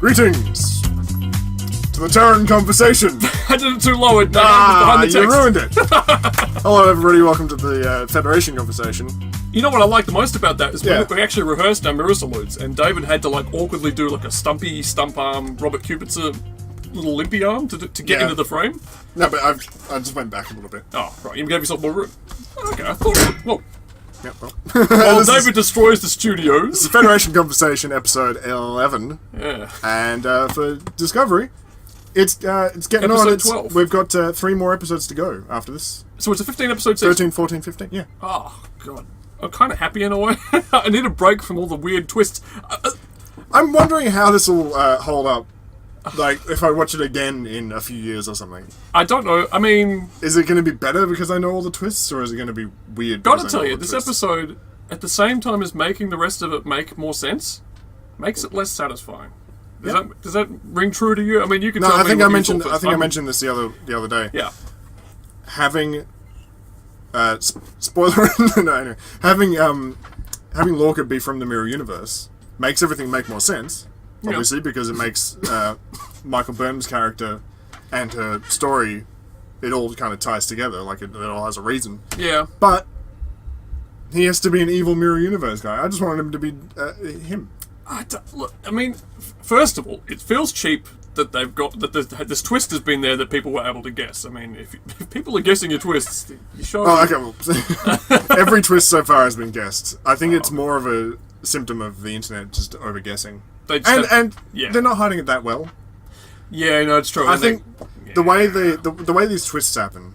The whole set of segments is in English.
Greetings to the Terran conversation. I did it too low. Behind the text. You ruined it. Hello, everybody. Welcome to the Federation conversation. You know what I like the most about that is we actually rehearsed our mirror salutes, and David had to awkwardly do a stumpy stump arm, Robert Kupitzer little limpy arm to get into the frame. No, but I just went back a little bit. Oh, right. You gave yourself more room. Okay, I thought. Whoa. Yep, well, David destroys the studios. Federation Conversation, episode 11. Yeah. And for Discovery, it's getting episode on. 12. We've got 3 more episodes to go after this. So it's a 15-episode season? 13, 14, 15, yeah. Oh, God. I'm kind of happy in a way. I need a break from all the weird twists. I'm wondering how this will hold up. If I watch it again in a few years or something. I don't know. I mean... Is it going to be better because I know all the twists, or is it going to be weird? Gotta tell you, this episode, at the same time as making the rest of it make more sense, makes it less satisfying. Does that ring true to you? I mean, you can tell me I think what I you mentioned. thought I first. think I mentioned this the other day. Yeah. Having... spoiler... no, anyway. Having Lorca be from the Mirror Universe makes everything make more sense. Obviously, because it makes Michael Burnham's character and her story, it all kind of ties together, it all has a reason. Yeah. But he has to be an evil Mirror Universe guy. I just wanted him to be him. Look, I mean, first of all, it feels cheap that they've got that this twist has been there that people were able to guess. I mean, if people are guessing your twists, you show. Oh, okay. Well, every twist so far has been guessed. I think it's more of a symptom of the internet just over guessing. And they're not hiding it that well. Yeah, no, it's true. I think the way the way these twists happen,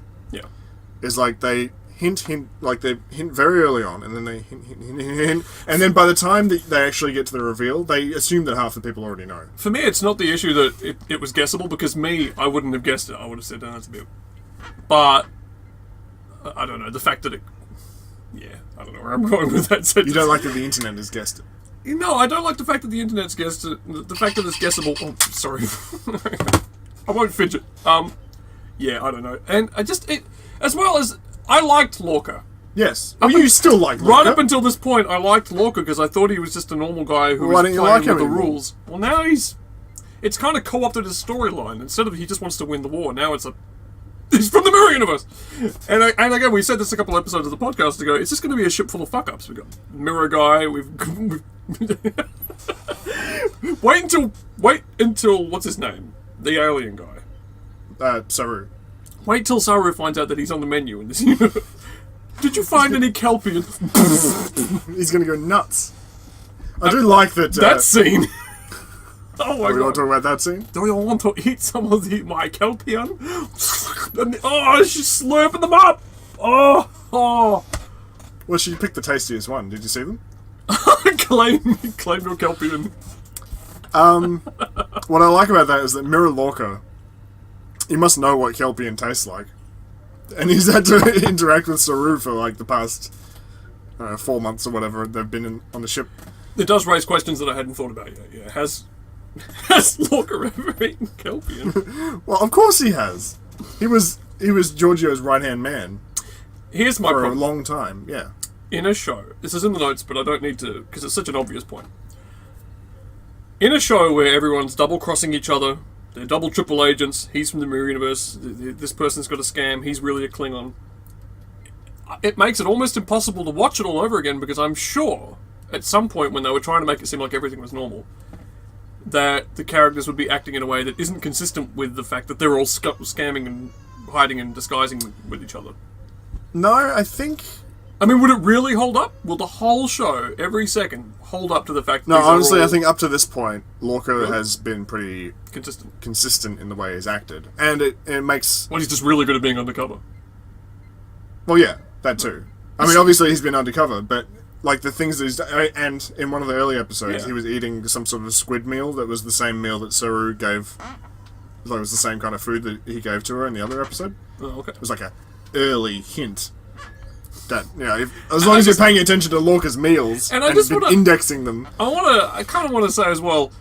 is they hint they hint very early on, and then they hint, and then by the time they actually get to the reveal, they assume that half the people already know. For me, it's not the issue that it was guessable, because I wouldn't have guessed it. I would have said, "No, that's a bit," but I don't know the fact that it. Yeah, I don't know where I'm going with that sentence. You don't like that the internet has guessed it. No, I don't like the fact that the internet's guessed it. The fact that it's guessable. Oh, sorry. I won't fidget. Yeah, I don't know. And as well as I liked Lorca. Yes. Well, you still like Lorca. Right up until this point, I liked Lorca because I thought he was just a normal guy who was playing with the rules. Well, now it's kind of co-opted his storyline. Instead of he just wants to win the war, now he's from the Mirror Universe. And again, we said this a couple episodes of the podcast ago, it's just going to be a ship full of fuck-ups. We've got Mirror Guy, we've Wait until what's his name? The alien guy. Saru. Wait till Saru finds out that he's on the menu in this universe. Did you find any Kelpian? He's gonna go nuts. I do like that. That scene. Oh my god. We want to talk about that scene? Do you want to eat some of my Kelpian? She's slurping them up. Oh. Well, she picked the tastiest one. Did you see them? Claim your Kelpian. What I like about that is that Mirror Lorca, he must know what Kelpian tastes like. And he's had to interact with Saru for the past 4 months or whatever they've been on the ship. It does raise questions that I hadn't thought about yet. Yeah, has Lorca ever eaten Kelpian? Well, of course he has. He was Giorgio's right-hand man. Here's my problem. For a long time, yeah. In a show, this is in the notes, but I don't need to, because it's such an obvious point. In a show where everyone's double-crossing each other, they're double, triple agents, he's from the Mirror Universe, this person's got a scam, he's really a Klingon. It makes it almost impossible to watch it all over again, because I'm sure, at some point when they were trying to make it seem like everything was normal, that the characters would be acting in a way that isn't consistent with the fact that they're all scamming and hiding and disguising with each other. No, I think... I mean, would it really hold up? Will the whole show, every second, hold up to the fact that No, honestly, I think up to this point, Lorca has been pretty... Consistent in the way he's acted. And it makes... Well, he's just really good at being undercover. Well, yeah, that too. I mean, obviously he's been undercover, but... the things that he's... And in one of the early episodes, he was eating some sort of squid meal that was the same meal that Saru gave... it was the same kind of food that he gave to her in the other episode. Oh, okay. It was a early hint that, as long as you're paying attention to Lorca's meals and indexing them... I kind of want to say as well,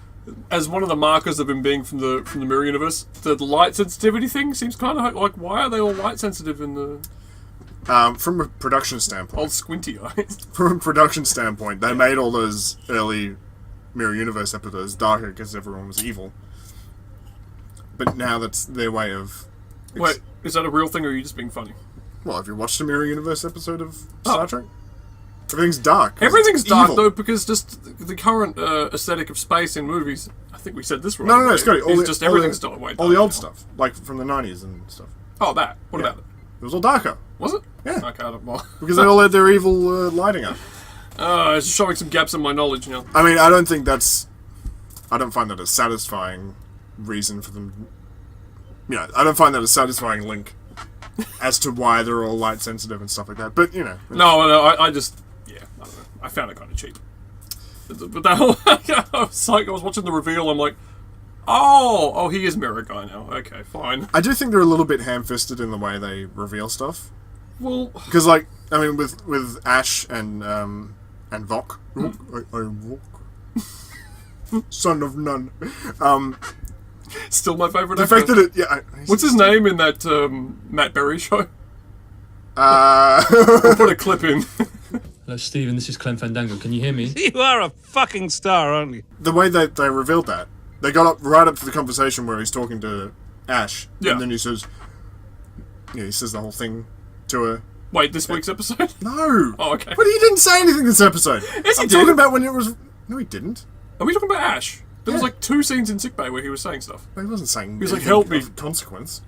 as one of the markers of him being from the Mirror Universe, the light sensitivity thing seems kind of why are they all light sensitive in the... From a production standpoint. Old squinty eyes. From a production standpoint, they made all those early Mirror Universe episodes darker because everyone was evil. But now that's their way of... Wait, is that a real thing, or are you just being funny? Well, have you watched a Mirror Universe episode of Star Trek? Everything's dark. Everything's dark, evil. though, because just the current aesthetic of space in movies, I think we said this right. No, Scotty. Everything's dark. All the old stuff, like from the 90s and stuff. Oh, that. What about it? It was all darker. Was it? Yeah. Okay, I don't know. Because they all had their evil lighting up. It's showing some gaps in my knowledge now. I mean, I don't find that a satisfying reason for them... I don't find that a satisfying link as to why they're all light sensitive and stuff like that. But, No, I just... Yeah, I don't know. I found it kind of cheap. But that whole... I was watching the reveal, I'm like, oh, he is Mirror Guy now. Okay, fine. I do think they're a little bit ham-fisted in the way they reveal stuff. Well... Because, with Ash and Vok... I Vok. Son of none. Still my favourite The fact that it... What's his name in that Matt Berry show? I'll put a clip in. Hello, Stephen, this is Clem Fandango. Can you hear me? You are a fucking star, aren't you? The way that they revealed that, they got right up to the conversation where he's talking to Ash, and then he says the whole thing to her. Wait, this week's episode? No! Oh, okay. But he didn't say anything this episode. Yes, he I'm did. talking about when it was... No, he didn't. Are we talking about Ash? There was 2 scenes in sickbay where he was saying stuff. No, he wasn't saying... He was like, help me. Consequence.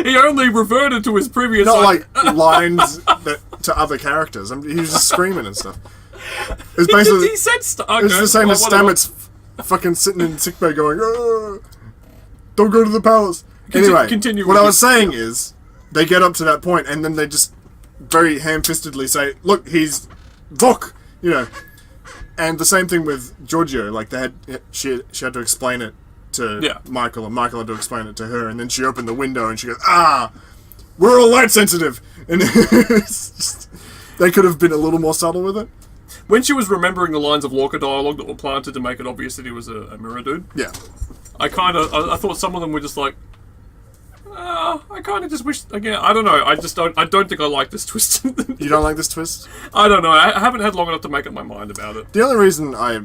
He only reverted to his previous... Not lines to other characters. He was just screaming and stuff. It was basically... He said stuff. Okay, it was the same as Stamets fucking sitting in sickbay going, don't go to the palace. Anyway, continue what I was saying is, they get up to that point and then they just very ham-fistedly say, look, he's Vok, And the same thing with Giorgio, she had to explain it to Michael, and Michael had to explain it to her, and then she opened the window and she goes, we're all light sensitive! And they could have been a little more subtle with it. When she was remembering the lines of Lorca dialogue that were planted to make it obvious that he was a mirror dude, yeah, I thought some of them were just like, I kind of just wish, again, I don't know, I don't think I like this twist. You don't like this twist? I don't know, I haven't had long enough to make up my mind about it. The only reason I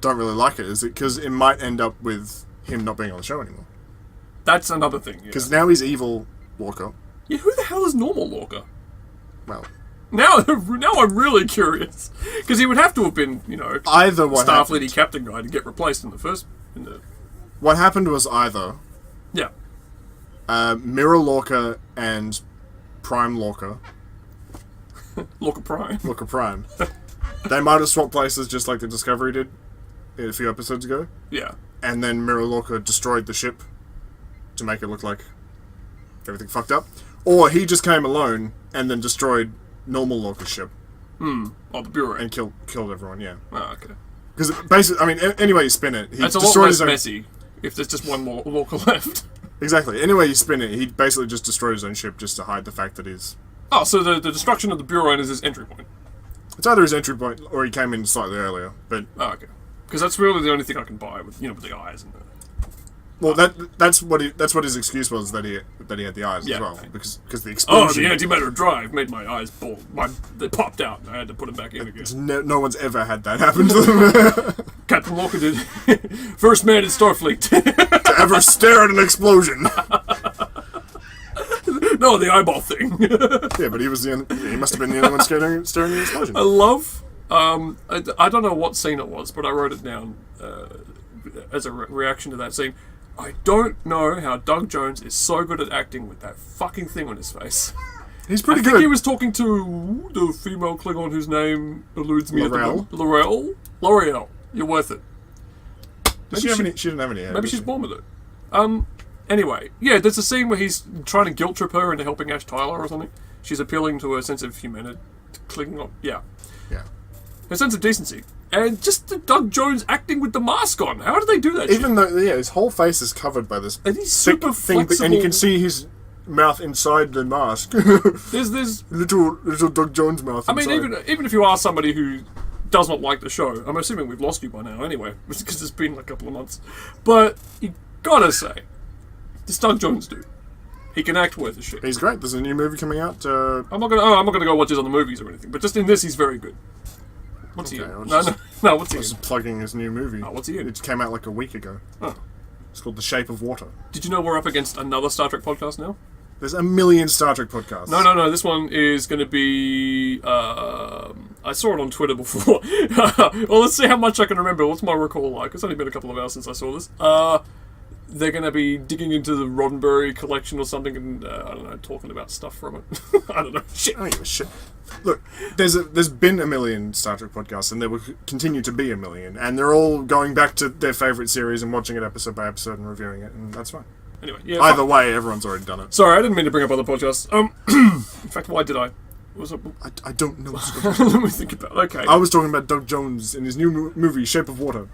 don't really like it is because it might end up with him not being on the show anymore. That's another thing, Because now he's evil Lorca. Yeah, who the hell is normal Lorca? Well... Now I'm really curious. Because he would have to have been, either what Starfleet captain guy to get replaced in the first... What happened was either... Yeah. Mirror Lorca and Prime Lorca. Lorca Prime. Lorca Prime. They might have swapped places just like the Discovery did a few episodes ago. Yeah. And then Mirror Lorca destroyed the ship to make it look like everything fucked up. Or he just came alone and then destroyed normal Lorca's ship. Oh, the Bureau. And killed everyone, yeah. Oh, okay. Because basically, any way you spin it, he That's destroyed a lot less his own... messy if there's just one more Lorca left. Exactly. Any way you spin it, he basically just destroyed his own ship just to hide the fact that he's... Oh, so the destruction of the Bureau is his entry point. It's either his entry point or he came in slightly earlier, but... Oh, okay. Because that's really the only thing I can buy with, with the eyes and the... Well, that's what his excuse was, that he had the eyes as well, because the explosion. Oh, the antimatter drive made my eyes bald. They popped out, and I had to put them back in again. No one's ever had that happen to them. Captain Lorca did. First man in Starfleet to ever stare at an explosion. No, the eyeball thing. Yeah, but he must have been the only one staring at the explosion. I love. I don't know what scene it was, but I wrote it down as a reaction to that scene. I don't know how Doug Jones is so good at acting with that fucking thing on his face. He's pretty good. I think he was talking to the female Klingon whose name eludes me at the moment. L'Oreal. You're worth it. She didn't have any hair. Maybe she's born with it. Anyway, yeah, there's a scene where he's trying to guilt trip her into helping Ash Tyler or something. She's appealing to her sense of humanity. Klingon. Yeah. Her sense of decency. And just the Doug Jones acting with the mask on. How did they do that? Even though, his whole face is covered by this and he's super flexible. And you can see his mouth inside the mask. There's little Doug Jones mouth. I mean, even if you are somebody who does not like the show, I'm assuming we've lost you by now anyway, because it's been a couple of months. But you gotta say, this Doug Jones dude, he can act worth a shit. He's great. There's a new movie coming out. I'm not gonna go watch his other movies or anything, but just in this, he's very good. What's he Okay, in? I'll No, just- no, what's he in? Just plugging his new movie. Oh, what's he in? It came out like a week ago. Oh. It's called The Shape of Water. Did you know we're up against another Star Trek podcast now? There's a million Star Trek podcasts. No. This one is going to be. I saw it on Twitter before. Well, let's see how much I can remember. What's my recall like? It's only been a couple of hours since I saw this. They're going to be digging into the Roddenberry collection or something, and I don't know, talking about stuff from it. I don't know. Shit. I don't give a shit. Look, there's been a million Star Trek podcasts, and there will continue to be a million, and they're all going back to their favourite series and watching it episode by episode and reviewing it, and that's fine. Anyway, yeah. Either way, everyone's already done it. Sorry, I didn't mean to bring up other podcasts. In fact, why did I? Was it? I don't know. Let me think about it. Okay. I was talking about Doug Jones in his new movie, Shape of Water.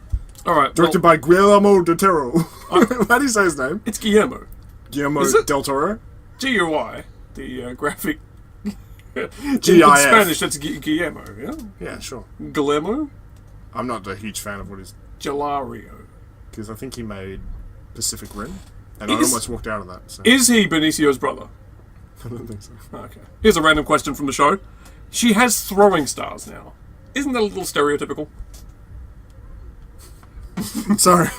Alright. Directed by Guillermo del Toro. How do you say his name? It's Guillermo. Guillermo Is it? del Toro? G-U-I. The graphic. In G-I-F. Spanish, that's Guillermo, yeah? Yeah, sure. Guillermo? I'm not a huge fan of what he's... Gelario. Because I think he made Pacific Rim, and Is- I almost walked out of that. So. Is he Benicio's brother? I don't think so. Okay. Here's a random question from the show. She has throwing stars now. Isn't that a little stereotypical? Sorry.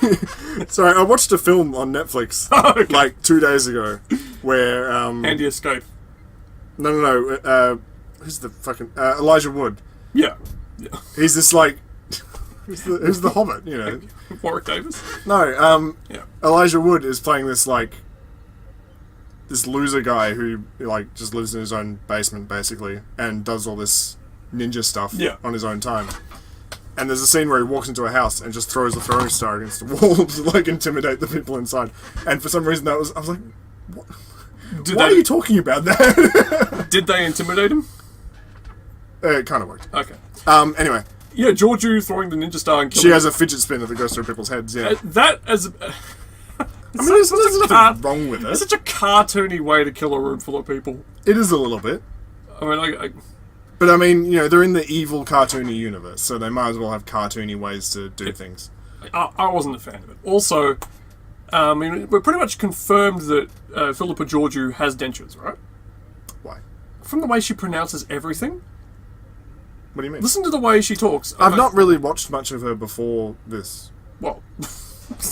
Sorry, I watched a film on Netflix Okay. like 2 days ago where... Andy Escape. No. Who's the fucking... Elijah Wood. Yeah. He's this like... who's the Hobbit, you know? Warwick Davis? No, Yeah. Elijah Wood is playing this like... this loser guy who like just lives in his own basement basically and does all this ninja stuff Yeah. on his own time. And there's a scene where he walks into a house and just throws a throwing star against the wall to like intimidate the people inside. And for some reason I was like, what? Why are you talking about that? Did they intimidate him? It kind of worked. Okay. Anyway, Yeah, Georgiou throwing the ninja star and killing she has a fidget spinner that goes through people's heads. Yeah, that as I mean, there's nothing wrong with it's it. such a cartoony way to kill a room full of people. It is a little bit. I mean, But I mean, you know, they're in the evil cartoony universe, so they might as well have cartoony ways to do things. I wasn't a fan of it. Also, I mean, we're pretty much confirmed that Philippa Georgiou has dentures, right? Why? From the way she pronounces everything. What do you mean? Listen to the way she talks. I've not really watched much of her before this. Well,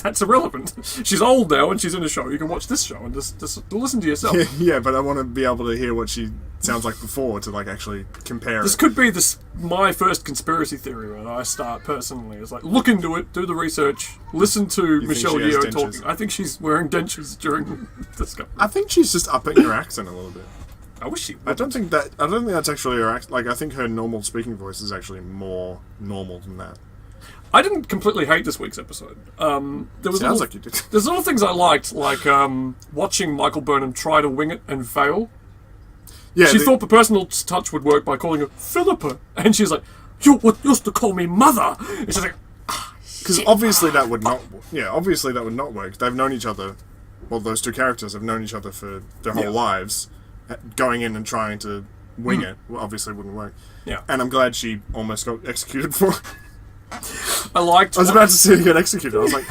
that's irrelevant. She's old now and she's in a show. You can watch this show and just listen to yourself. Yeah, but I want to be able to hear what she sounds like before to like actually compare This it. could be my first conspiracy theory when I start personally. It's like, look into it, do the research, listen to Michelle she has Yeoh dentures? talking. I think she's wearing dentures during discovery. I think she's just upping her accent a little bit. I wish she would. I don't think that's actually her accent. Like, I think her normal speaking voice is actually more normal than that. I didn't completely hate this week's episode. There was Sounds like you did. There's little things I liked, like watching Michael Burnham try to wing it and fail. Yeah, She thought the personal touch would work by calling her Philippa, and she's like, "You what used to call me mother." And she's like, because obviously that would not. Yeah, obviously that would not work. They've known each other. Well, those two characters have known each other for their whole lives. Going in and trying to wing it obviously wouldn't work. Yeah. And I'm glad she almost got executed for it. I liked. I was about to see her get executed. I was like,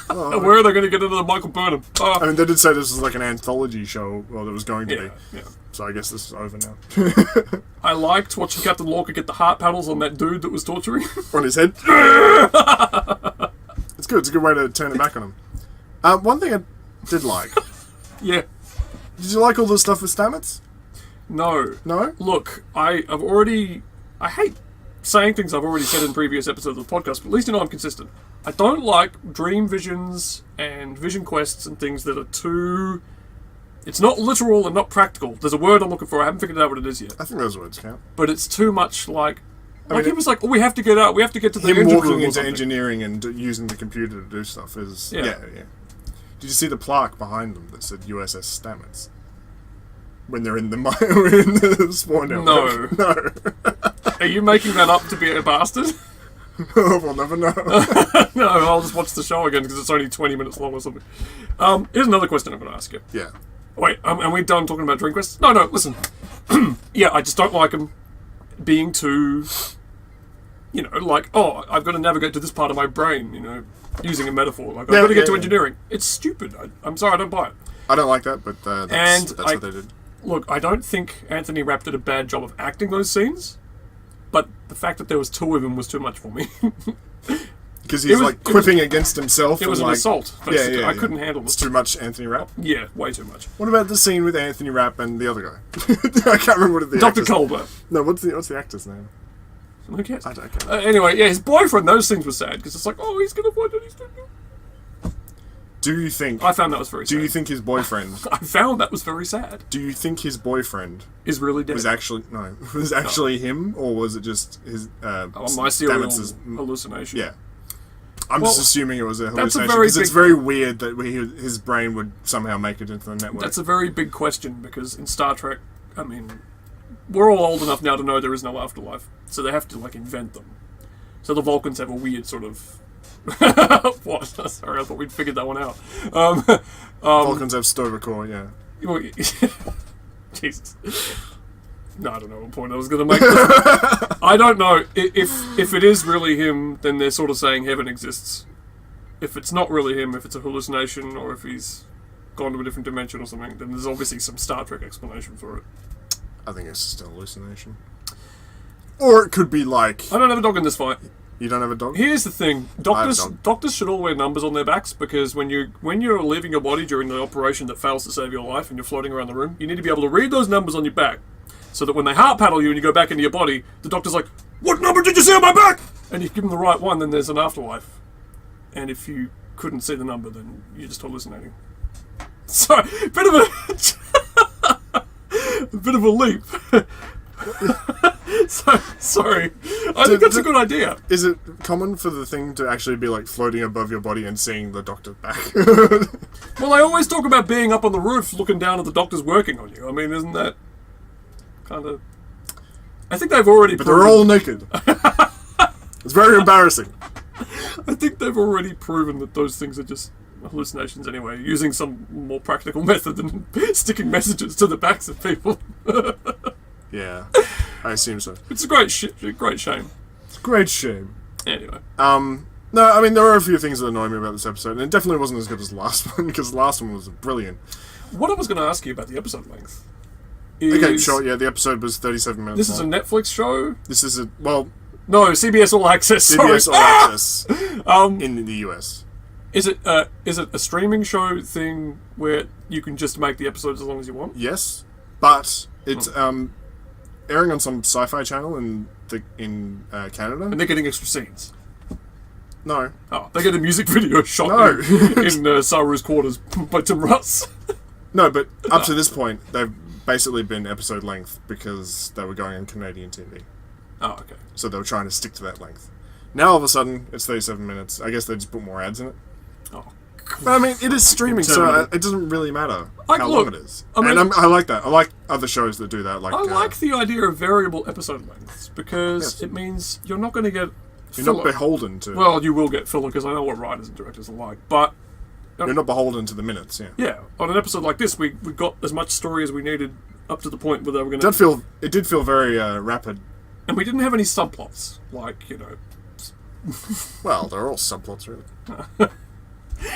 Where are they going to get into the Michael Burnham? I mean, they did say this was like an anthology show, well, it was going to Yeah, be. yeah. So I guess this is over now. I liked watching Captain Lorca get the heart paddles on that dude that was torturing him. On his head. It's good. It's a good way to turn it back on him. One thing I did like. Yeah. Did you like all the stuff with Stamets? No. No? Look, I hate saying things I've already said in previous episodes of the podcast, but at least you know I'm consistent. I don't like dream visions and vision quests and things that are too... It's not literal and not practical. There's a word I'm looking for. I haven't figured out what it is yet. I think those words count. But it's too much like... mean, he was like, oh, we have to get out. We have to get to the Him engine walking room or into something. engineering and using the computer to do stuff is... Yeah. Yeah. Did you see the plaque behind them that said USS Stamets? When they're in the in the spawn network. No. Are you making that up to be a bastard? We'll never know. No, I'll just watch the show again because it's only 20 minutes long or something. Here's another question I'm going to ask you. Yeah. Wait, are we done talking about dream quests? No, listen. Yeah, I just don't like them being too... You know, like, oh, I've got to navigate to this part of my brain, you know, using a metaphor. Like, I've got to get to engineering. It's stupid. I'm sorry, I don't buy it. I don't like that, but that's what they did. Look, I don't think Anthony Rapp did a bad job of acting those scenes. But the fact that there was two of them was too much for me. Because he's quipping against himself. It was an assault. Basically. I couldn't handle it. It's too much Anthony Rapp. Yeah, way too much. What about the scene with Anthony Rapp and the other guy? I can't remember what the Dr. actor's... Colbert. No, what's the actor's name? Who cares? I don't care. Anyway, yeah, his boyfriend, those things were sad, because it's like, oh, he's going to find out he's doing it. Do you think... I found that was very sad. Do you think his boyfriend... I found that was very sad. Do you think his boyfriend... Is really dead? Was actually him, or was it just his... my serial hallucination. Yeah. I'm just assuming it was a hallucination, because it's very weird that his brain would somehow make it into the network. That's a very big question, because in Star Trek, I mean, we're all old enough now to know there is no afterlife, so they have to, invent them. So the Vulcans have a weird sort of... What? Sorry, I thought we'd figured that one out. Vulcans have Sto-vo-kor, yeah. Jesus. No, I don't know what point I was going to make. I don't know. If it is really him, then they're sort of saying heaven exists. If it's not really him, if it's a hallucination, or if he's gone to a different dimension or something, then there's obviously some Star Trek explanation for it. I think it's just a hallucination. Or it could be like... I don't have a dog in this fight. You don't have a dog? Here's the thing. Doctors should all wear numbers on their backs, because when you're leaving your body during the operation that fails to save your life and you're floating around the room, you need to be able to read those numbers on your back, so that when they heart paddle you and you go back into your body, the doctor's like, what number did you see on my back? And if you give them the right one, then there's an afterlife. And if you couldn't see the number, then you're just hallucinating. So, bit of a leap. Sorry. I think that's a good idea. Is it common for the thing to actually be floating above your body and seeing the doctor's back? Well, I always talk about being up on the roof looking down at the doctors working on you. I mean, isn't that kind of... I think they've already But they're all naked. It's very embarrassing. I think they've already proven that those things are just hallucinations anyway, using some more practical method than sticking messages to the backs of people. Yeah, I assume so. It's a great shame. It's a great shame. Anyway. No, I mean, there are a few things that annoy me about this episode, and it definitely wasn't as good as the last one, because the last one was brilliant. What I was going to ask you about the episode length is... Okay, sure, yeah, the episode was 37 minutes This long. is a Netflix show? This is a... Well... No, CBS All Access, sorry. CBS All Access in the US. Is it a streaming show thing where you can just make the episodes as long as you want? Yes, but it's airing on some sci-fi channel in Canada. And they're getting extra scenes? No. Oh, they get a music video shot in Saru's quarters by Tim Russ. No, but up to this point, they've basically been episode length because they were going on Canadian TV. Oh, okay. So they were trying to stick to that length. Now all of a sudden, it's 37 minutes. I guess they just put more ads in it. Oh. But I mean, it is streaming, so it doesn't really matter how long it is. I mean, and I like that. I like other shows that do that. I like the idea of variable episode lengths, because it means you're not going to get You're filler. not beholden to... Well, you will get filler, because I know what writers and directors are like, but... You're not beholden to the minutes, yeah. Yeah, on an episode like this, we got as much story as we needed up to the point where they were going to... It did feel very rapid. And we didn't have any subplots, Well, they're all subplots, really.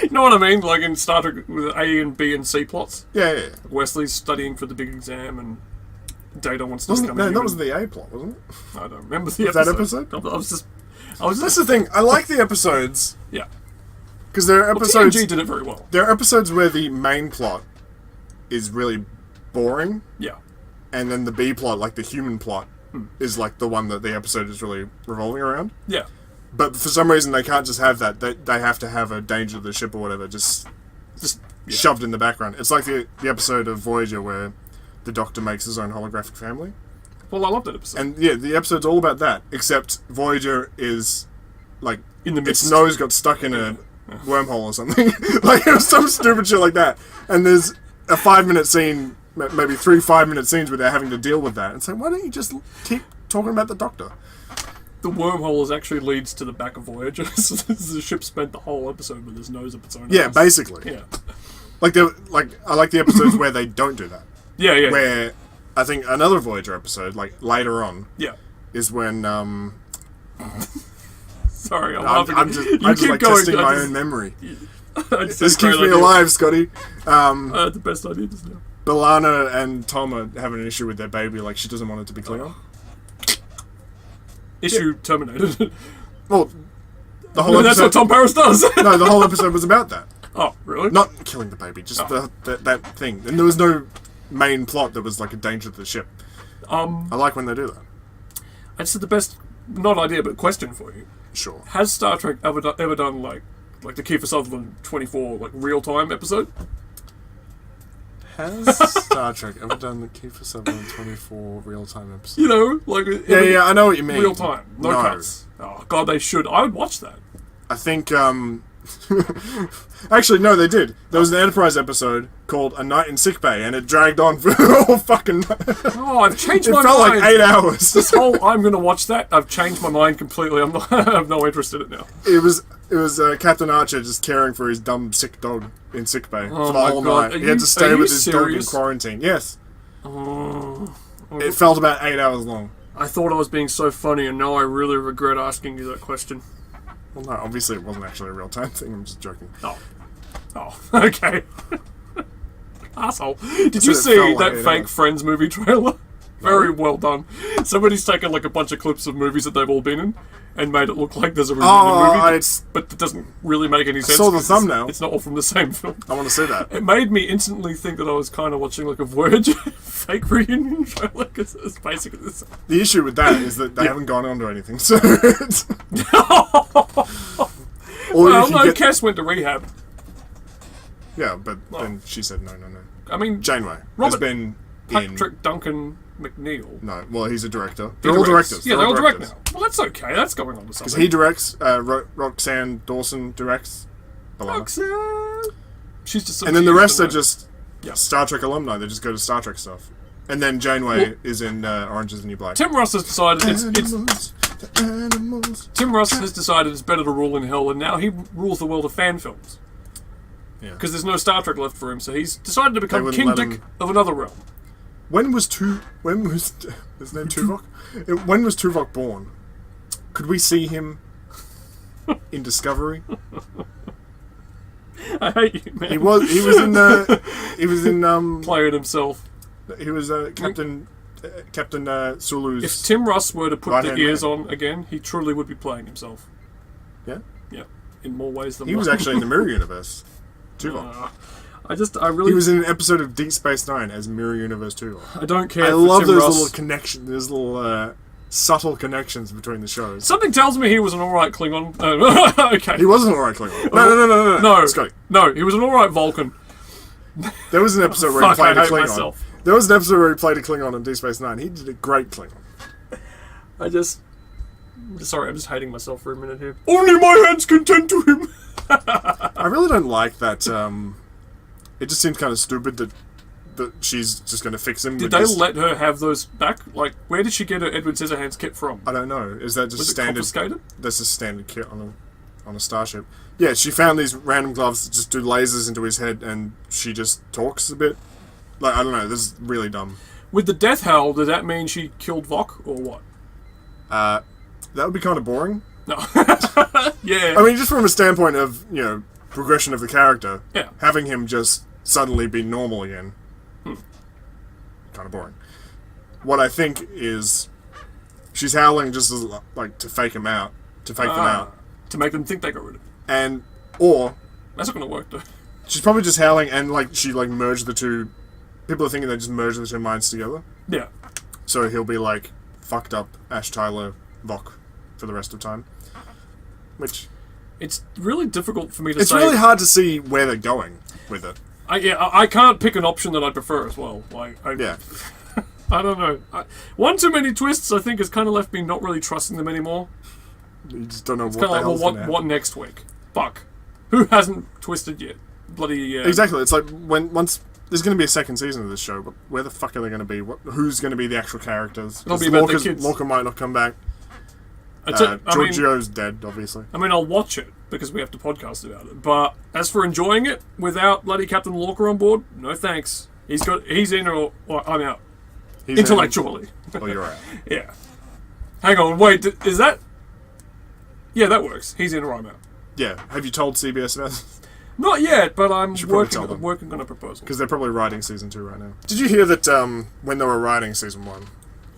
You know what I mean? Like in Star Trek with A and B and C plots? Yeah. Wesley's studying for the big exam and Data wants to come in. No, that was the A plot, wasn't it? I don't remember the episode. That episode? I was That's the thing. I like the episodes. Yeah. Because there are episodes... TNG did it very well. There are episodes where the main plot is really boring. Yeah. And then the B plot, like the human plot, is like the one that the episode is really revolving around. Yeah. But for some reason, they can't just have that. They have to have a danger to the ship or whatever just shoved in the background. It's like the episode of Voyager where the Doctor makes his own holographic family. Well, I love that episode. And yeah, the episode's all about that, except Voyager is like in the midst. Its nose got stuck in a wormhole or something. Like it was some stupid shit like that. And there's a 5-minute scene, maybe 3 5-minute scenes where they're having to deal with that. And so why don't you just keep talking about the Doctor? The wormhole actually leads to the back of Voyager. So the ship spent the whole episode with his nose up its own. Yeah, basically. Yeah. I like the episodes where they don't do that. Yeah. Where I think another Voyager episode, like later on, is when sorry, I'm just like testing my own memory. This keeps me alive, Scotty. I had the best idea just now. B'Elanna and Tom are having an issue with their baby, like she doesn't want it to be Klingon. issue terminated. Well, the whole No, that's episode... what Tom Paris does. No, the whole episode was about that. Oh, really? Not killing the baby, just that thing. And there was no main plot that was like a danger to the ship. I like when they do that. I just had the best, not idea, but question for you. Sure. Has Star Trek ever done like the Kiefer Sutherland 24 like real time episode? Has Star Trek ever done the Kiefer Sutherland 24 real-time episode? You know, like Yeah, I know what you mean. real time, no cuts. Oh god, they should. I would watch that. I think, actually, no, they did. There was an Enterprise episode called A Night in Sickbay, and it dragged on for all fucking... Oh, I've changed It my felt mind. like 8 hours. This whole I'm gonna watch that. I've changed my mind completely. I'm not. I have no interest in it now. It was Captain Archer just caring for his dumb sick dog in sickbay for the my whole God. night. Are He had you- to stay are with you his dog in serious? quarantine. Yes. Oh, It felt about 8 hours long. I thought I was being so funny, and now I really regret asking you that question. Well, no, obviously it wasn't actually a real-time thing. I'm just joking. Oh, okay. Asshole. Did you it see felt like that it fake was. Friends movie trailer? Very well done. Somebody's taken like a bunch of clips of movies that they've all been in and made it look like there's a reunion movie, but it doesn't really make any sense. saw the 'cause thumbnail. It's not all from the same film. I want to see that. It made me instantly think that I was kind of watching like a Voyager fake reunion trailer because it's basically the same. The issue with that is that they haven't gone on to anything, so it's... Or Well, if you no, get... Cass went to rehab. Yeah, but then she said no. I mean, Janeway has Robert been in... Patrick Duncan McNeil. No, well, he's a director. He They're all directs. directors. Yeah, they're all direct now. Well, that's okay. That's going on to Because something. he directs, Roxanne Dawson directs. Bellana. Roxanne. She's just. And then the rest are just. just Star Trek alumni. They just go to Star Trek stuff. And then Janeway is in Orange is the New Black. Tim Russ has decided Animals, the animals. Tim Russ has decided it's better to rule in hell, and now he rules the world of fan films. Yeah. Because there's no Star Trek left for him, so he's decided to become wouldn't King let Dick him- of another realm. When was his name Tuvok? When was Tuvok born? Could we see him in Discovery? I hate you, man. He was in Play it himself. he was Captain Sulu's. If Tim Russ were to put the Right-hand ears man. on again, he truly would be playing himself. Yeah, Yeah, in more ways than he one. was actually in the Mirror Universe. Tuvok. I really. He was in an episode of Deep Space Nine as Mirror Universe Tuvok. I don't care. I for love Tim those Russ. little connections, those little subtle connections between the shows. Something tells me he was an alright Klingon. Okay. He wasn't alright Klingon. No. No, Scotty. no, he was an alright Vulcan. There was an episode where he Fuck, I played a hate Klingon. myself. There was an episode where he played a Klingon on Deep Space Nine. He did a great Klingon. Sorry, I'm just hating myself for a minute here. Only my hands can tend to him. I really don't like that. It just seems kind of stupid that she's just going to fix him. Did with they this- let her have those back? Like, where did she get her Edward Scissorhands kit from? I don't know. Is that just Was it standard? confiscated? That's a standard kit on a starship. Yeah, she found these random gloves that just do lasers into his head, and she just talks a bit. Like, I don't know. This is really dumb. With the death howl, does that mean she killed Vok or what? That would be kind of boring. No. Yeah. I mean, just from a standpoint of progression of the character, Yeah. having him just suddenly be normal again, kind of boring. What I think is, she's howling just as, like, to fake him out, to fake them out, to make them think they got rid of it. and or That's not going to work, though. she's probably just howling and she merged the two. People are thinking they just merged the two minds together, Yeah. so he'll be like fucked up Ash Tyler Vok for the rest of time. Which It's really difficult for me to it's say. really hard to see where they're going with it. I can't pick an option that I prefer as well. Yeah. I don't know. One too many twists, I think, has kind of left me not really trusting them anymore. You just don't know It's what the kind of hell's like, gonna what next week? Fuck. Who hasn't twisted yet? Bloody... Exactly. It's like once there's going to be a second season of this show, but where the fuck are they going to be? Who's going to be the actual characters? It'll 'Cause be about the kids. Lorca might not come back. I mean, Giorgio's dead, obviously. I'll watch it because we have to podcast about it. But as for enjoying it without bloody Captain Lorca on board, no thanks. He's in or I'm out. He's Intellectually. in, or you're out. Yeah. Hang on, wait, is that... Yeah, that works. He's in or I'm out. Yeah. Have you told CBS about this? Not yet, but I'm should probably tell them. working on a proposal. Because they're probably writing season 2 right now. Did you hear that when they were writing season 1,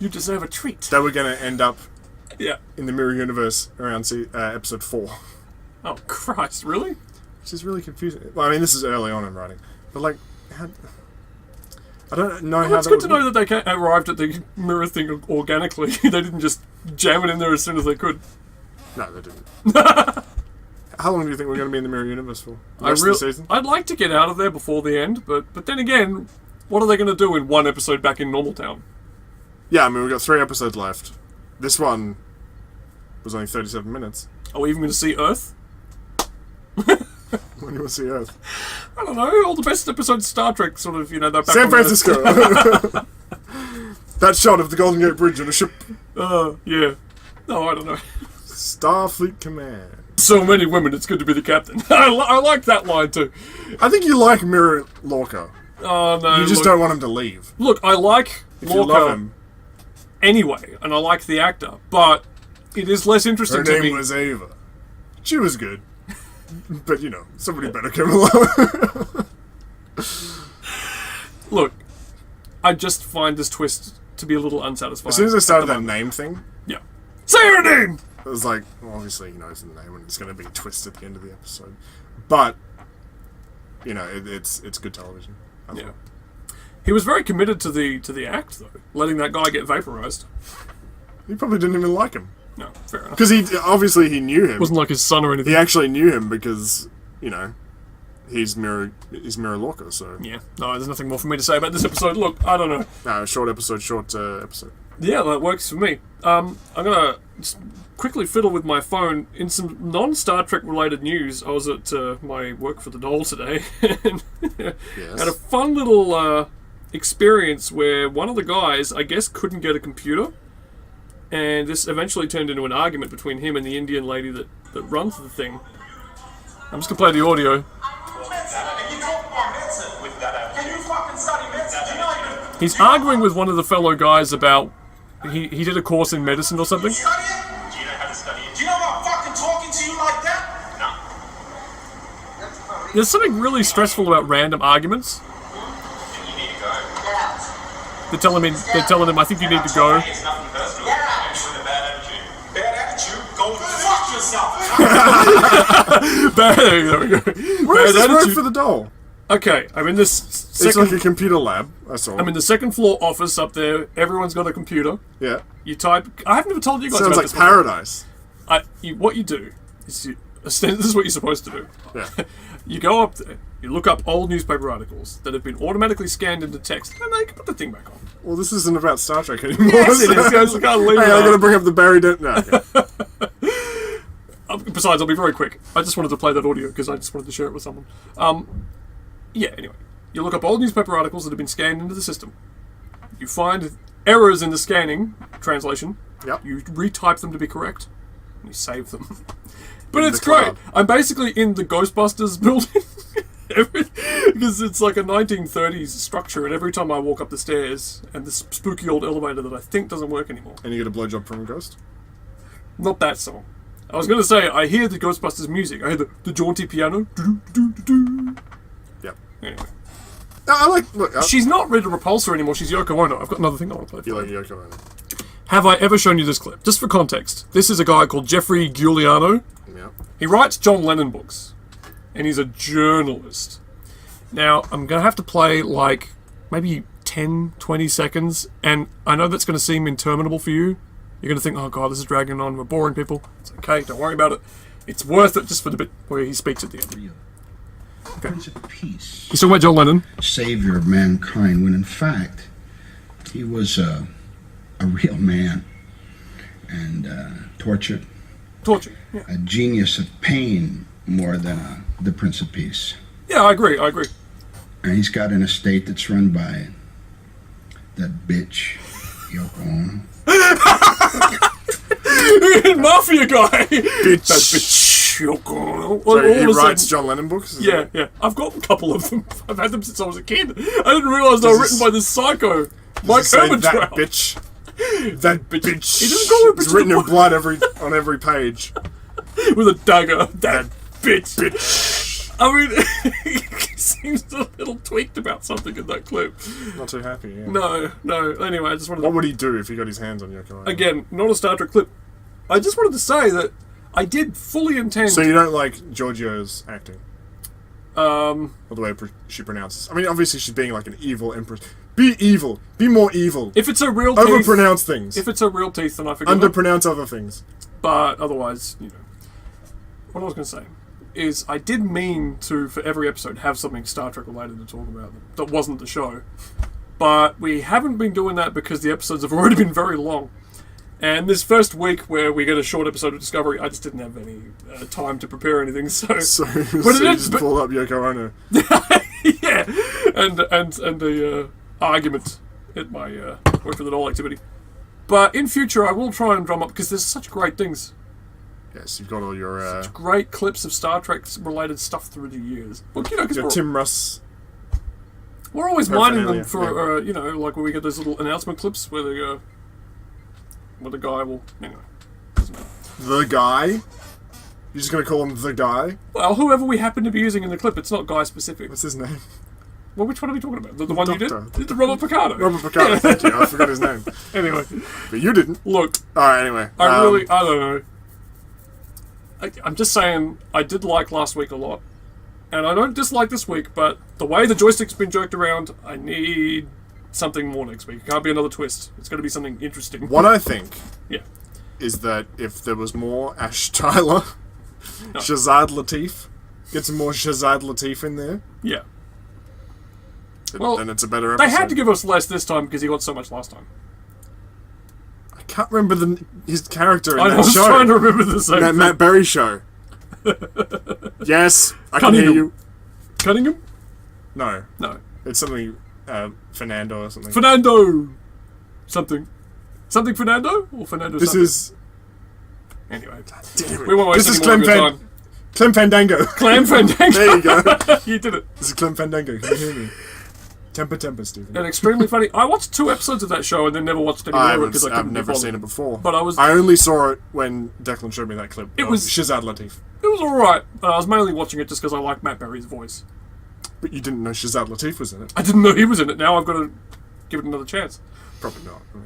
You deserve a treat. they were going to end up Yeah. in the Mirror Universe around episode 4. Oh, Christ, really? Which is really confusing. Well, I mean, this is early on in writing. But, like, I don't know how It's good to know that they arrived at the mirror thing organically. They didn't just jam it in there as soon as they could. No, they didn't. How long do you think we're going to be in the Mirror Universe for? The rest of the season? I'd like to get out of there before the end, but then again, what are they going to do in one episode back in Normal Town? Yeah, I mean, we've got 3 episodes left. This one was only 37 minutes. Are we even going to see Earth? When do you want to see Earth? I don't know. All the best episodes of Star Trek, sort of, they're back San on Francisco! That shot of the Golden Gate Bridge on a ship. Yeah. No, I don't know. Starfleet Command. So many women, it's good to be the captain. I like that line too. I think you like Mirror Lorca. Oh, no. You just don't want him to leave. Look, I like If you love Lorca him. anyway, and I like the actor, but it is less interesting Her to me. name was Ava. She was good. But, somebody better come along. Look, I just find this twist to be a little unsatisfying. As soon as I started that name thing, Yeah. Say her name! it was like, well, obviously he knows the name and it's going to be a twist at the end of the episode. But, it's good television. Yeah. He was very committed to the act, though, letting that guy get vaporized. He probably didn't even like him. No, fair enough. Because he knew him. It wasn't like his son or anything. He actually knew him because, he's Mirror Lorca, so... Yeah. No, there's nothing more for me to say about this episode. Look, I don't know. No, short episode. Yeah, that works for me. I'm gonna quickly fiddle with my phone. In some non-Star Trek related news, I was at my work for the Dole today, and Yes. had a fun little experience where one of the guys, I guess, couldn't get a computer, and this eventually turned into an argument between him and the Indian lady that runs the thing. I'm just gonna play the audio. He's arguing with one of the fellow guys about he did a course in medicine or something. Do you know how to study it? Do you know about fucking talking to you like that? No. There's something really stressful about random arguments. Then you need to go. They're telling him I think you need to go. It's nothing personal. It's with a bad attitude. Bad attitude? Go fuck yourself. There we go. Where is Bad this work attitude. for the Dole? Okay, I'm in this It's second. like a computer lab, I saw. I'm in the second floor office up there. Everyone's got a computer. Yeah. You type. I haven't even told you guys Sounds about like this one. paradise. What you do is this is what you're supposed to do. Yeah. You go up there. You look up old newspaper articles that have been automatically scanned into text, and then you can put the thing back on. Well, this isn't about Star Trek anymore. Yes, it is, guys. I can't leave Hey, it I out. gotta bring up the Barry Dent. No, okay. Besides, I'll be very quick. I just wanted to play that audio because I just wanted to share it with someone. Yeah, anyway. You look up old newspaper articles that have been scanned into the system. You find errors in the scanning translation. Yep. You retype them to be correct. And you save them. But In it's the great. cloud. I'm basically in the Ghostbusters building. Because it's like a 1930s structure, and every time I walk up the stairs, and this spooky old elevator that I think doesn't work anymore. And you get a blowjob from a ghost? Not that song. I was going to say, I hear the Ghostbusters music. I hear the jaunty piano. Do-do-do-do-do. Yep. Anyway. No, I like... Look, She's not Rita Repulsa anymore, she's Yoko Ono. I've got another thing I want to play for you you. like Yoko Ono. Have I ever shown you this clip? Just for context, this is a guy called Geoffrey Giuliano. Yeah. He writes John Lennon books, and he's a journalist. Now, I'm going to have to play, like, maybe 10, 20 seconds, and I know that's going to seem interminable for you. You're going to think, oh god, this is dragging on, we're boring people. It's okay, don't worry about it. It's worth it just for the bit where he speaks at the end. Prince of Peace, He's talking about John Lennon. savior of mankind, when in fact he was a real man and tortured, Torture. Yeah, a genius of pain more than the Prince of Peace. yeah, I agree. And he's got an estate that's run by that bitch, Yoko Ono. Mafia guy! Bitch. That bitch. Yoko Ono. So All he of a writes sudden- John Lennon books? Is Yeah, that- yeah. I've got a couple of them. I've had them since I was a kid. I didn't realise they were Does written this- by this psycho, Does Mike it say that Ehrmantraut. bitch? That bitch. He doesn't call her It's bitch written in in the blood on every page. With a dagger. That bitch. Bitch. I mean, he seems a little tweaked about something in that clip. Not too happy, yeah. No. Anyway, I just wanted What to... would he do if he got his hands on Yoko Ono? Again, not a Star Trek clip. I just wanted to say that I did fully intend. So you don't like Giorgio's acting? Um, Or the way she pronounces. I mean, obviously she's being like an evil empress. Be evil. Be more evil. if it's a real teeth, Overpronounce things. if it's a real teeth, then I forgive it. Underpronounce other things. But otherwise, you know, what I was going to say is I did mean to, for every episode, have something Star Trek related to talk about that wasn't the show. But we haven't been doing that because the episodes have already been very long. And this first week where we get a short episode of Discovery, I just didn't have any time to prepare anything. So you just pull up Yoko Ono. yeah, and the argument at my work for the Knoll activity. But in future, I will try and drum up because there's such great things. Yes, you've got all your Great clips of Star Trek related stuff through the years. Look, you know, because Tim Russ. we're always mining them paraphernalia, for you know, like when we get those little announcement clips where they go, where the guy will anyway. Doesn't matter. The guy. You're just gonna call him the guy? Well, whoever we happen to be using in the clip, it's not guy specific. What's his name? Well, which one are we talking about? The one you Doctor. did? The Robert Picardo. Robert Picardo. Thank you. I forgot his name. Anyway, But you didn't. look, Alright, anyway. I don't know. I'm just saying, I did like last week a lot. And I don't dislike this week, but the way the joystick's been jerked around, I need something more next week. It can't be another twist. It's got to be something interesting. What I think Yeah. is that if there was more Ash Tyler, No. Shazad Latif, get some more Shazad Latif in there, Yeah. then, Well, then it's a better episode. They had to give us less this time because he got so much last time. I can't remember his character in I that was show. trying to remember the same That thing. Matt Berry show. Yes, I can hear Cunningham. you. Cunningham? No, No. it's something Fernando or something. Fernando! Something. Something Fernando? Or Fernando This something? is Anyway. damn it. We won't waste This is any more Clem, of your time. Clem Fandango. Clam Fandango. There you go. You did it. This is Clem Fandango. Can you hear me? Temper, Stephen. And extremely funny. I watched 2 episodes of that show and then never watched any more because I couldn't I've be never bothered. seen it before. But I only saw it when Declan showed me that clip. It of was- Shazad Latif. It was alright. I was mainly watching it just because I like Matt Berry's voice. But you didn't know Shazad Latif was in it. I didn't know he was in it. Now I've got to give it another chance. Probably not. I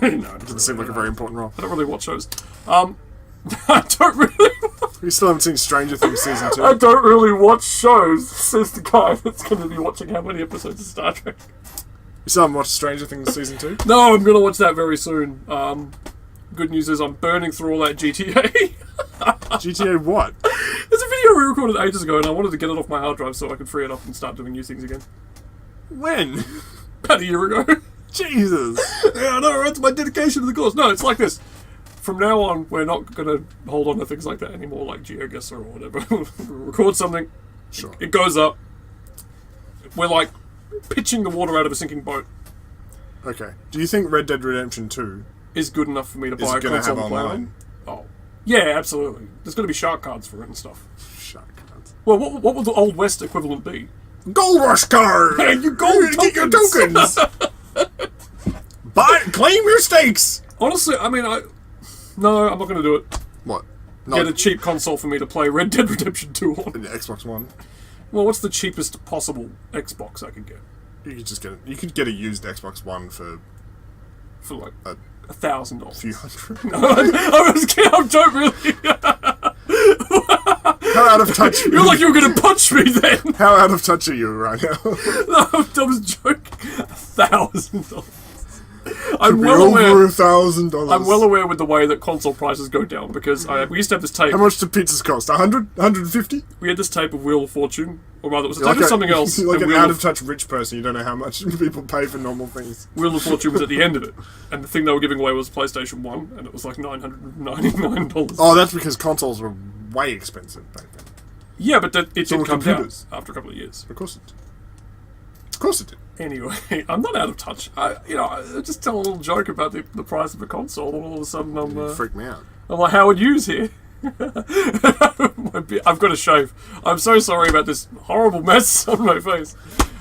mean, No, no, it doesn't seem like a very important role. I don't really watch shows. I don't really. You still haven't seen Stranger Things season 2. I don't really watch shows. Says the guy that's going to be watching how many episodes of Star Trek. You still haven't watched Stranger Things season 2? No, I'm going to watch that very soon. Good news is I'm burning through all that GTA. GTA what? There's a video we recorded ages ago, and I wanted to get it off my hard drive so I could free it up and start doing new things again. When? About a year ago. Jesus. Yeah, I know, that's my dedication to the cause. No, it's like this. From now on, we're not going to hold on to things like that anymore, like GeoGuessr or whatever. We'll record something, Sure. it goes up. We're like pitching the water out of a sinking boat Okay. Do you think Red Dead Redemption 2 is good enough for me to is buy a going to console have and play online? on? Oh. Yeah, absolutely. There's going to be shark cards for it and stuff. Shark cards. Well, what would the Old West equivalent be? Gold Rush card! Hey, you gold Get your tokens! tokens! Claim your stakes! Honestly, I mean, no, I'm not going to do it. What? Get a cheap console for me to play Red Dead Redemption 2 on. The Xbox One. Well, what's the cheapest possible Xbox I could get? You could just get you could get a used Xbox One for For like a $1,000. few hundred. I was kidding, I don't really. How out of touch? You're like you were going to punch me then. How out of touch are you right now? No, I was joking. $1,000. I'm Be well aware. over $1,000. I'm well aware with the way that console prices go down because we used to have this tape. How much do pizzas cost? 100? 150? We had this tape of Wheel of Fortune, or rather, it was a You're tape of something else. You're like and an Wheel out of of touch rich person. You don't know how much people pay for normal things. Wheel of Fortune was at the end of it, and the thing they were giving away was PlayStation 1, and it was like $999. Oh, that's because consoles were way expensive back then. Yeah, but it So did were come down computers. after a couple of years. Of course it did. Of course it did. Anyway, I'm not out of touch. I just tell a little joke about the price of a console, and all of a sudden You freaked me out. I'm like Howard Hughes here. I've got to shave. I'm so sorry about this horrible mess on my face.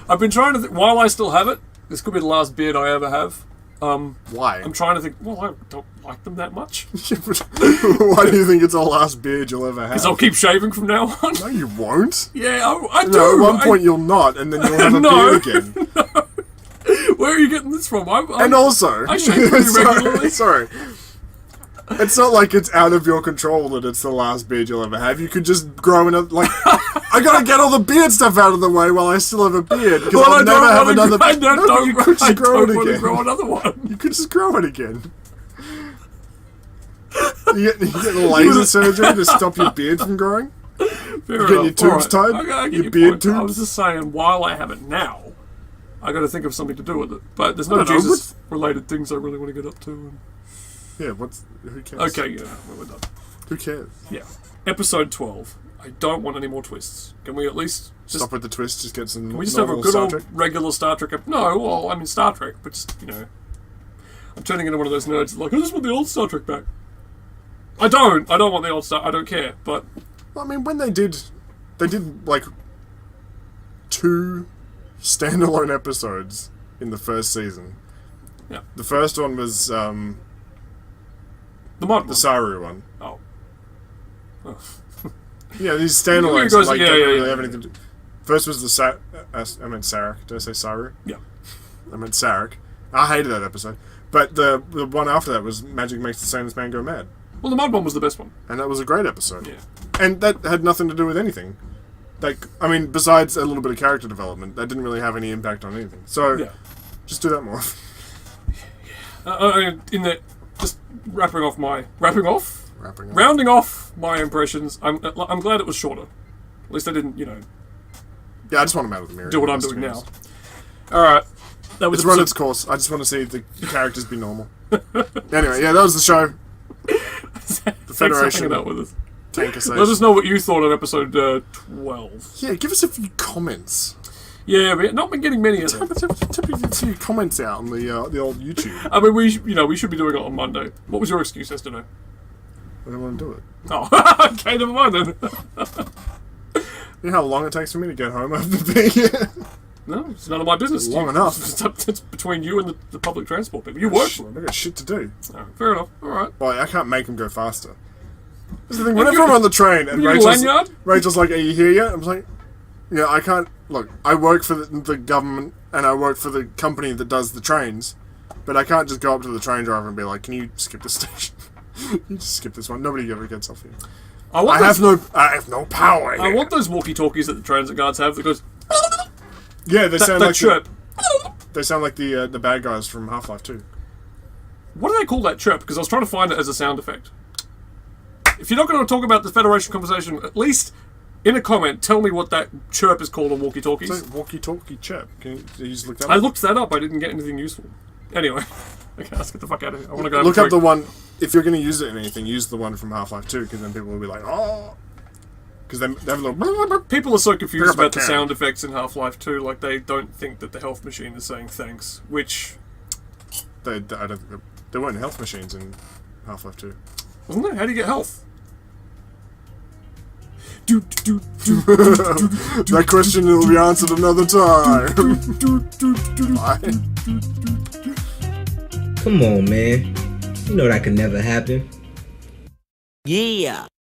I've been trying to think, while I still have it, this could be the last beard I ever have. Why? I'm trying to think, well, I don't like them that much. Why do you think it's the last beard you'll ever have? Because I'll keep shaving from now on. No, you won't. Yeah, I do. No, at one point you'll not, and then you'll have a No. beard again. Where are you getting this from? And also, I shave pretty regularly. sorry. It's not like it's out of your control that it's the last beard you'll ever have. You could just grow another, like, I gotta get all the beard stuff out of the way while I still have a beard, because I'll never have another beard. No, you could just grow it again. Grow another one. You could just grow it again. You get laser surgery to stop your beard from growing? Fair You get your tubes tied? I get Your your beard point. tubes? I was just saying, while I have it now, I got to think of something to do with it. But there's no I don't know, Jesus-related things I really want to get up to. And... Yeah, who cares? Okay, yeah, we're done. Who cares? Yeah. Episode 12. I don't want any more twists. Can we at least just... Stop with the twist, just get some Can we just have a good Star old Trek? regular Star Trek... No, well, I mean Star Trek, but just, you know... I'm turning into one of those nerds like, I just want the old Star Trek back. I don't want the old Star... I don't care, but... Well, I mean, when they did, like, 2 standalone episodes in the first season. Yeah. The first one was, The mod the Saru one. Oh. Yeah, these standalones Goes, like, yeah, don't yeah, really yeah. have anything to do. First was the I meant Sarek. Did I say Saru? Yeah. I meant Sarek. I hated that episode. But the one after that was Magic Makes the Sanest Man Go Mad. Well, the mod one was the best one. And that was a great episode. Yeah. And that had nothing to do with anything. Like, I mean, besides a little bit of character development, that didn't really have any impact on anything. So, Yeah. just do that more. In the... Just rounding off Wrapping up. rounding off my impressions, I'm glad it was shorter. At least I didn't, you know, Yeah, I just want them out of the mirror. do what I'm doing now. Alright. That was It's run its course. I just want to see the characters be normal. Anyway, yeah, that was the show. The Federation. That with us. Tanker Let us know what you thought of episode 12. Yeah, give us a few comments. Yeah, but not been getting many of Tip them. a few comments out on the old YouTube. I mean, we should be doing it on Monday. What was your excuse yesterday? I don't want to do it. Oh, okay, never mind then. You know how long it takes for me to get home after being here? No, it's none of my business. Long enough. It's between you and the public transport people. You work for them. I got shit to do. Oh, fair enough. All right. Well, I can't make them go faster. That's the thing. Whenever I'm on the train and you got a Rachel's lanyard? like, "Are you here yet?" I'm like, "Yeah, I can't." Look, I work for the government and I work for the company that does the trains, but I can't just go up to the train driver and be like, "Can you skip this station? You just skip this one." Nobody ever gets off here. I have no power. I want those walkie-talkies that the transit guards have that goes. Yeah, they sound that like chirp. they sound like the bad guys from Half-Life 2. What do they call that chirp? Because I was trying to find it as a sound effect. If you're not going to talk about the Federation conversation, at least in a comment, tell me what that chirp is called on walkie-talkies. It's like walkie-talkie chirp. Can you just look that up? I looked that up. I didn't get anything useful. Anyway, okay, let's get the fuck out of here. I want to go. Look up the one. If you're going to use it in anything, use the one from Half-Life 2, because then people will be like, "Oh," because they have a little. People are so confused Pick up a about the can. sound effects in Half-Life 2, like they don't think that the health machine is saying thanks, which I don't think there weren't health machines in Half-Life 2. wasn't there? How do you get health? That question will be answered another time. Bye. Come on, man. You know that could never happen. Yeah.